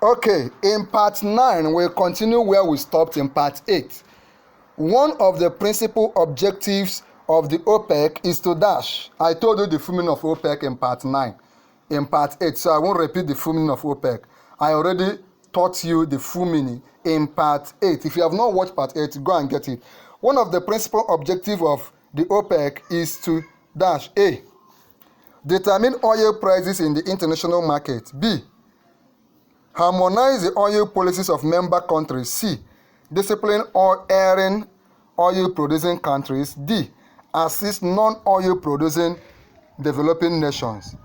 Okay, in part 9, we'll continue where we stopped in part 8. One of the principal objectives of the OPEC is to dash. I told you the full meaning of OPEC in part 9. In part 8, so I won't repeat the full meaning of OPEC. I already taught you the full meaning in part 8. If you have not watched part 8, go and get it. One of the principal objectives of the OPEC is to dash A. Determine oil prices in the international market. B. Harmonize the oil policies of member countries. C. Discipline or erring oil-producing countries. D. Assist non-oil producing developing nations.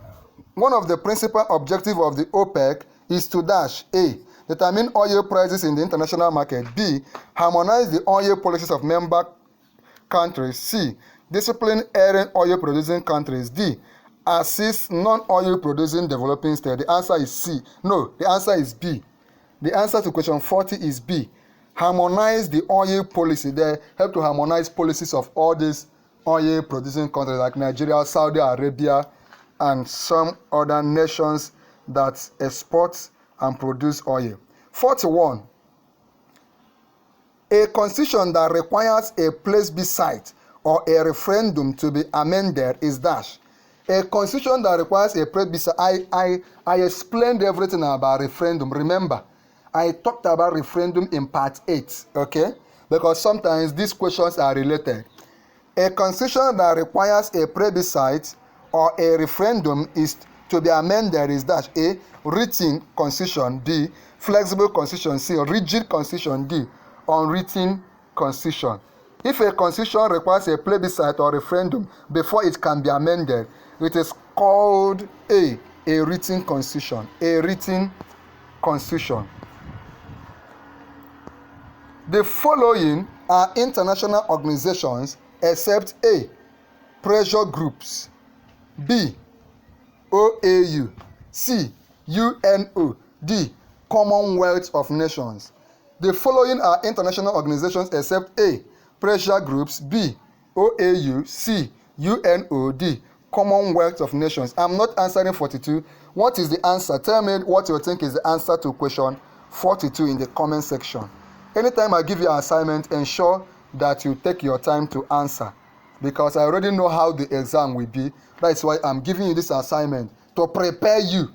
One of the principal objectives of the OPEC is to dash A. Determine oil prices in the international market. B. Harmonize the oil policies of member countries. C. Discipline erring oil-producing countries. D. Assist non-oil producing developing states. The answer is C. No, the answer is B. The answer to question 40 is B. Harmonize the oil policy. They help to harmonize policies of all these oil producing countries like Nigeria, Saudi Arabia, and some other nations that export and produce oil. 41. A constitution that requires a plebiscite or a referendum to be amended is dash. A constitution that requires a plebiscite. I explained everything about referendum. Remember, I talked about referendum in part 8, okay? Because sometimes these questions are related. A constitution that requires a plebiscite or a referendum is to be amended is dash. A. Written constitution. B. Flexible constitution. C. Rigid constitution. D. Unwritten constitution. If a constitution requires a plebiscite or referendum before it can be amended, it is called a written constitution. A written constitution. The following are international organizations except A. Pressure groups. B. OAU. C. UNO. D. Commonwealth of Nations. The following are international organizations except A. Pressure groups. B. OAU. C. UNO. D. Commonwealth of Nations. I'm not answering 42. What is the answer? Tell me what you think is the answer to question 42 in the comment section. Anytime I give you an assignment, ensure that you take your time to answer, because I already know how the exam will be. That's why I'm giving you this assignment to prepare you.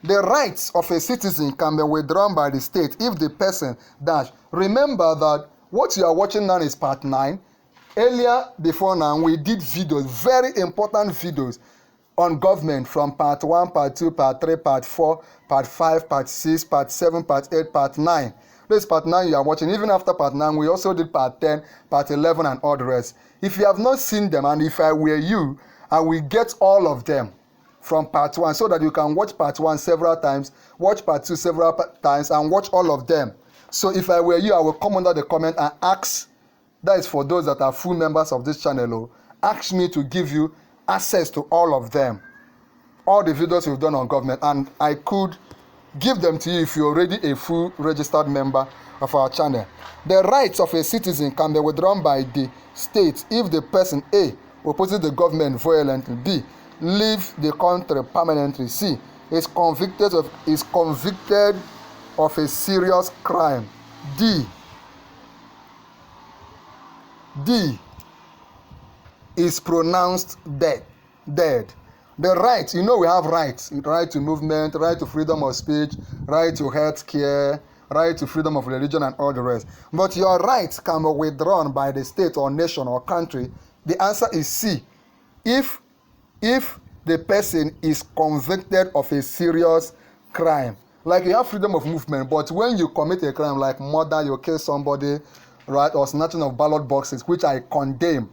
The rights of a citizen can be withdrawn by the state if the person dash. Remember that what you are watching now is part 9. Earlier, before now, we did videos, very important videos on government from part 1, part 2, part 3, part 4, part 5, part 6, part 7, part 8, part 9. This part 9 you are watching. Even after part 9, we also did part 10, part 11, and all the rest. If you have not seen them, and if I were you, I will get all of them from part 1 so that you can watch part 1 several times, watch part 2 several times, and watch all of them. So if I were you, I will come under the comment and ask, that is for those that are full members of this channel, ask me to give you access to all of them, all the videos we've done on government, and I could give them to you if you're already a full registered member of our channel. The rights of a citizen can be withdrawn by the state if the person A. opposes the government violently, B. leave the country permanently, C. is convicted of a serious crime, D. is pronounced dead. The rights, you know we have rights. Right to movement, right to freedom of speech, right to health care, right to freedom of religion, and all the rest. But your rights can be withdrawn by the state or nation or country. The answer is C. If the person is convicted of a serious crime. Like you have freedom of movement, but when you commit a crime like murder, you kill somebody, right, or snatching of ballot boxes, which I condemn,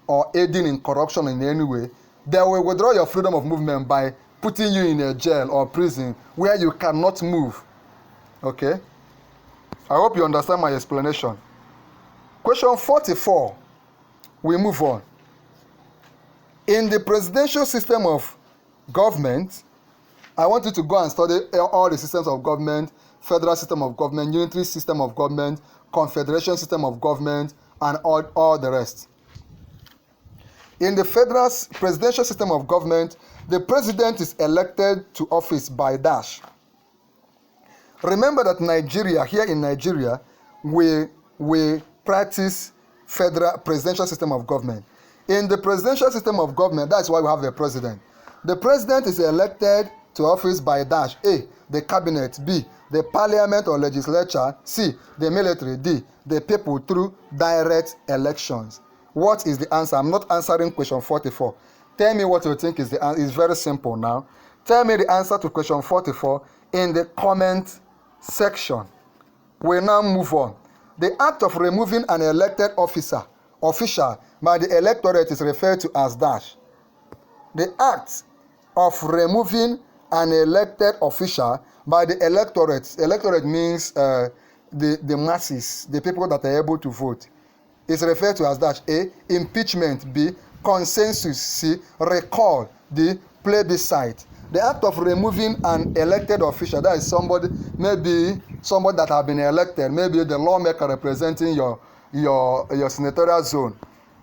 or aiding in corruption in any way, they will withdraw your freedom of movement by putting you in a jail or prison where you cannot move. Okay? I hope you understand my explanation. Question 44. We move on. In the presidential system of government, I want you to go and study all the systems of government, federal system of government, unitary system of government, confederation system of government, and all the rest. In the federal presidential system of government, the president is elected to office by dash. Remember that here in Nigeria, we practice federal presidential system of government. In the presidential system of government, that's why we have a president. The president is elected to office by dash A, the cabinet, B, the parliament or legislature, C, the military, D, the people through direct elections. What is the answer? I'm not answering question 44. Tell me what you think is the answer. It's very simple now. Tell me the answer to question 44 in the comment section. We now move on. The act of removing an elected official by the electorate is referred to as dash. The act of removing an elected official by the electorate means the masses, the people that are able to vote, is referred to as dash. A, impeachment. B, consensus. C, recall. D, plebiscite. The act of removing an elected official, that is somebody that have been elected, maybe the lawmaker representing your senatorial zone,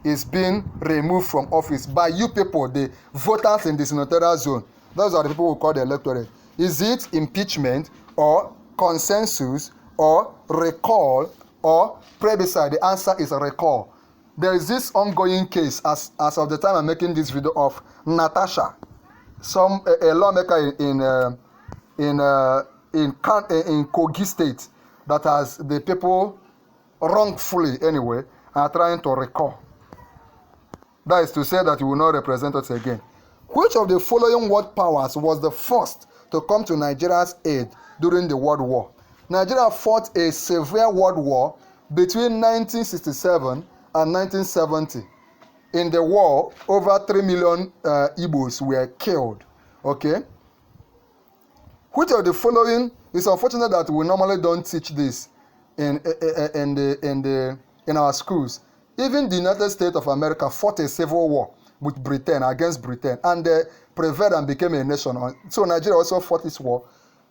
is being removed from office by you people, the voters in the senatorial zone. Those are the people who call the electorate. Is it impeachment or consensus or recall or plebiscite? The answer is recall. There is this ongoing case as of the time I'm making this video of Natasha, a lawmaker in Kogi State, that has the people wrongfully anyway are trying to recall. That is to say that he will not represent us again. Which of the following world powers was the first to come to Nigeria's aid during the World War? Nigeria fought a severe world war between 1967 and 1970. In the war, over 3 million Igbos were killed. Okay? Which of the following, it's unfortunate that we normally don't teach this in our schools. Even the United States of America fought a civil war with Britain, against Britain, and they prevailed and became a nation. So Nigeria also fought this war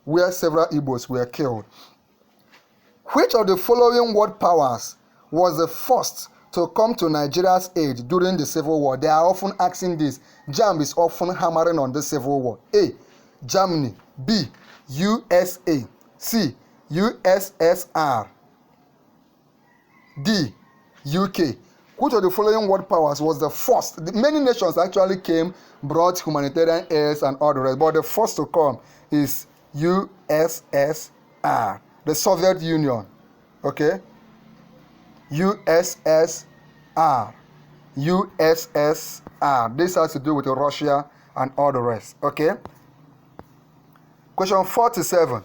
where several Igbos were killed. Which of the following world powers was the first to come to Nigeria's aid during the Civil War? They are often asking this. JAMB is often hammering on the Civil War. A, Germany. B, USA. C, USSR. D, UK. Which of the following world powers was the first? Many nations actually came, brought humanitarian aids and all the rest, but the first to come is USSR, the Soviet Union. Okay? USSR. This has to do with Russia and all the rest. Okay? Question 47.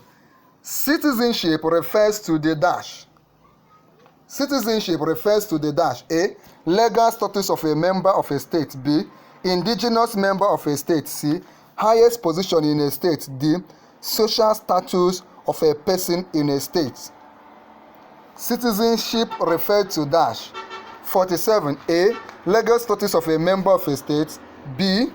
Citizenship refers to the dash. Citizenship refers to the dash. A, legal status of a member of a state. B, indigenous member of a state. C, highest position in a state. D, social status of a person in a state. Citizenship referred to dash. 47. A, legal status of a member of a state. B,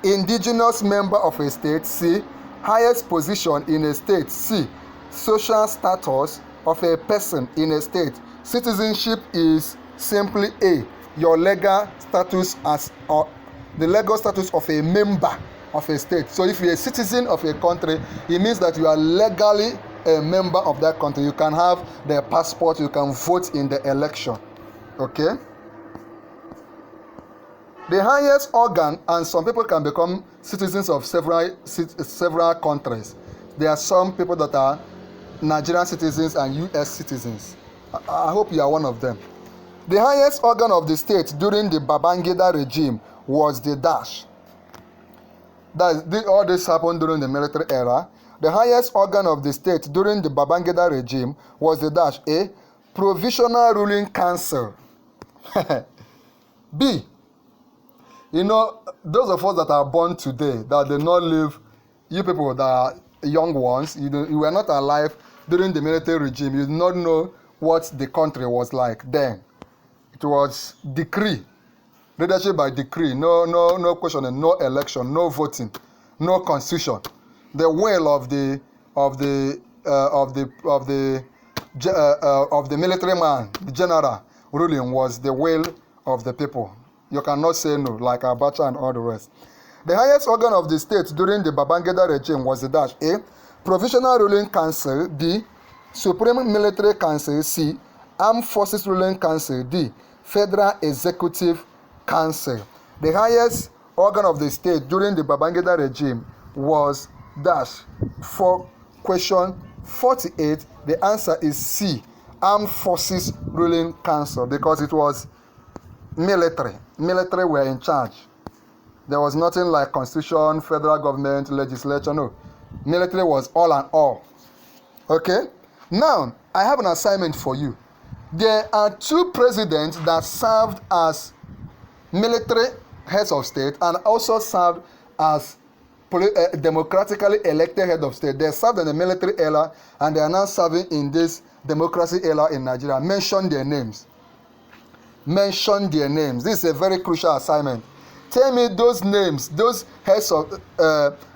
indigenous member of a state. C, highest position in a state. C, social status of a person in a state. Citizenship is simply A, your legal status as the legal status of a member of a state. So if you're a citizen of a country, it means that you are legally a member of that country. You can have their passport, you can vote in the election. Okay? The highest organ, and some people can become citizens of several countries. There are some people that are Nigerian citizens and U.S. citizens. I hope you are one of them. The highest organ of the state during the Babangida regime was the dash. All this happened during the military era. The highest organ of the state during the Babangida regime was the dash. A, Provisional Ruling Council. B, you know, those of us that are born today, that did not live, you people that are young ones, you were not alive during the military regime. You did not know what the country was like then. It was decree, leadership by decree, no questioning, no election, no voting, no constitution. The will of the military man, the general ruling, was the will of the people. You cannot say no, like Abacha and all the rest. The highest organ of the state during the Babangida regime was the dash. A, Provisional Ruling Council. B. Supreme Military Council. C. Armed Forces Ruling Council. D. Federal Executive Council. The highest organ of the state during the Babangida regime was dash. For question 48, the answer is C. Armed Forces Ruling Council, because it was military. Military were in charge. There was nothing like constitution, federal government, legislature. No. Military was all and all. Okay? Now, I have an assignment for you. There are two presidents that served as military heads of state and also served as democratically elected head of state. They served in the military era and they are now serving in this democracy era in Nigeria. Mention their names. Mention their names. This is a very crucial assignment. Tell me those names, those heads of,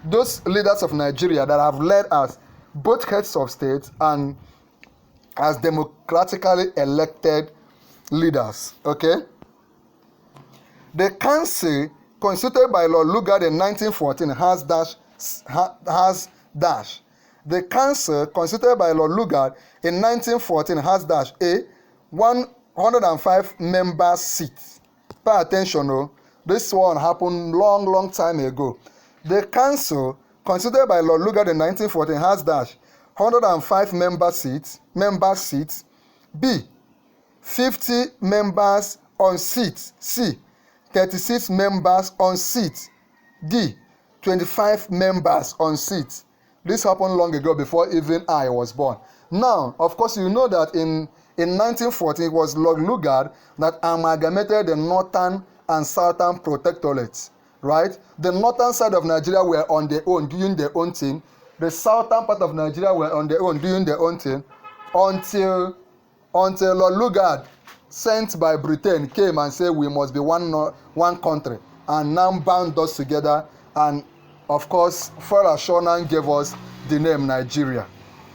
those leaders of Nigeria that have led as both heads of state and as democratically elected leaders. Okay? The council constituted by Lord Lugard in 1914 has dash. The council constituted by Lord Lugard in 1914 has dash A. 105 member seats. Pay attention, oh. This one happened long time ago. The council constituted by Lord Lugard in 1914 has dash 105 member seats. B. 50 members on seats. C. 36 members on seats. D. 25 members on seats. This happened long ago, before even I was born. Now, of course, you know that in 1914 it was Lord Lugard that amalgamated the northern and southern protectorates, right? The northern side of Nigeria were on their own, doing their own thing. The southern part of Nigeria were on their own, doing their own thing, until Lord Lugard, sent by Britain, came and said we must be one country, and now bound us together, and of course Farah Shonan gave us the name Nigeria.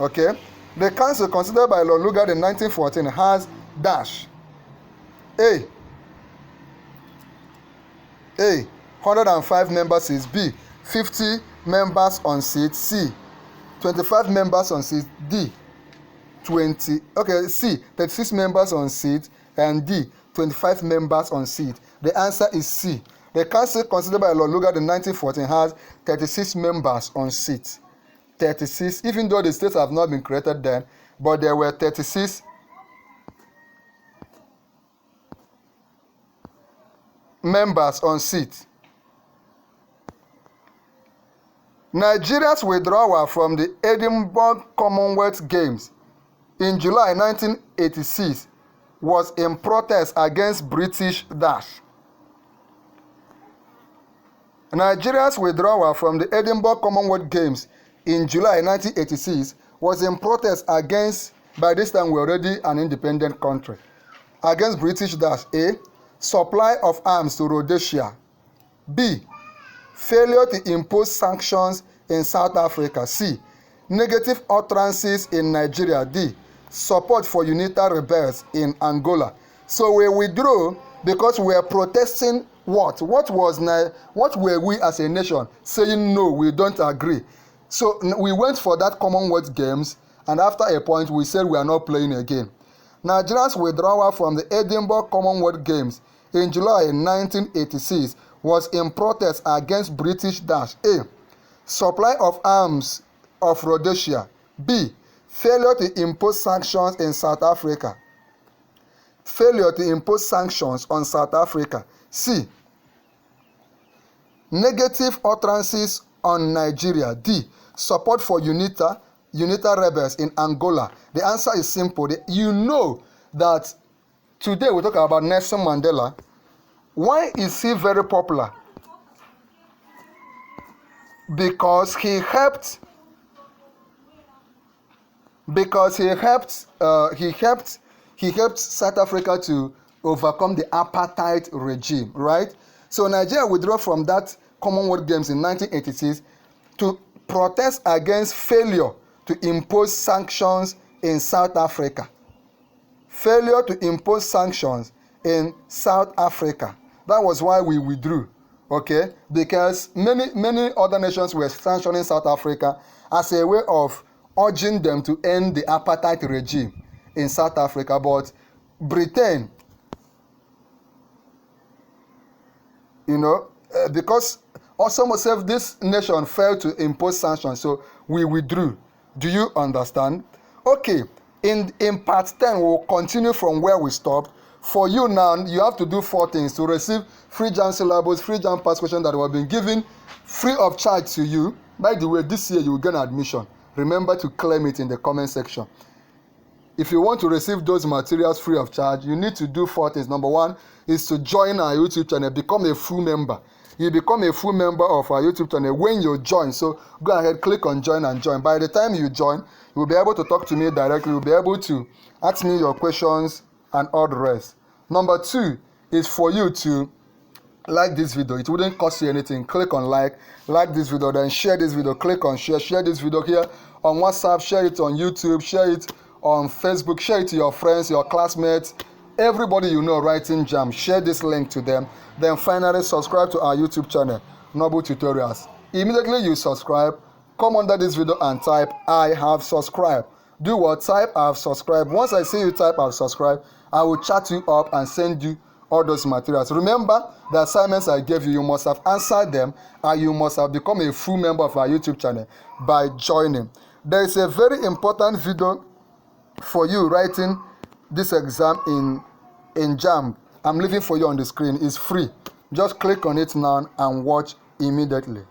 Okay? The council considered by Lord Lugard in 1914 has dash A. 105 members is B. 50 members on seat. C. 25 members on seat. D. 36 members on seat, and D. 25 members on seat. The answer is C. The council considered by Lord Lugard in 1914 has 36 members on seat. 36, even though the states have not been created then, but there were 36 members on seat. Nigeria's withdrawal from the Edinburgh Commonwealth Games in July 1986 was in protest against British dash. Nigeria's withdrawal from the Edinburgh Commonwealth Games in July 1986 was in protest against, by this time we're already an independent country, against British dash. A. Supply of arms to Rhodesia. B. Failure to impose sanctions in South Africa. C. Negative utterances in Nigeria. D. Support for UNITA rebels in Angola. So we withdrew because we are protesting what? What were we as a nation saying? No, we don't agree. So we went for that Commonwealth Games, and after a point we said we are not playing again. Nigeria's withdrawal from the Edinburgh Commonwealth Games in July 1986 was in protest against British dash. A. Supply of arms of Rhodesia. B. Failure to impose sanctions in South Africa. Failure to impose sanctions on South Africa. C. Negative utterances on Nigeria. D. Support for UNITA rebels in Angola. The answer is simple. You know that today we talk about Nelson Mandela. Why is he very popular? Because he helped South Africa to overcome the apartheid regime, right? So Nigeria withdrew from that Commonwealth Games in 1986 to protest against failure to impose sanctions in South Africa. Failure to impose sanctions in South Africa. That was why we withdrew. okay, because many other nations were sanctioning South Africa as a way of urging them to end the apartheid regime in South Africa. But Britain, because also myself, this nation failed to impose sanctions, so we withdrew. Do you understand? Okay, in part 10, we'll continue from where we stopped. For you now, you have to do 4 things to receive free JAMB syllabus, free JAMB past questions that were been given free of charge to you. By the way, this year you will gain admission. Remember to claim it in the comment section. If you want to receive those materials free of charge, you need to do 4 things. Number 1 is to join our YouTube channel, become a full member. You become a full member of our YouTube channel when you join. So go ahead, click on join and join. By the time you join, you will be able to talk to me directly. You'll be able to ask me your questions and all the rest. Number 2 is for you to like this video. It wouldn't cost you anything. Click on like this video, then share this video. Click on share this video here on WhatsApp, share it on YouTube, share it on Facebook, share it to your friends, your classmates, everybody you know writing JAMB. Share this link to them. Then finally subscribe to our YouTube channel, Noble Tutorials. Immediately you subscribe, come under this video and type I have subscribed. Do what? Type I have subscribed. Once I see you type I have subscribed, I will chat you up and send you all those materials. Remember the assignments I gave you, you must have answered them and you must have become a full member of our YouTube channel by joining. There is a very important video for you writing this exam in JAMB. I'm leaving for you on the screen. It's free. Just click on it now and watch immediately.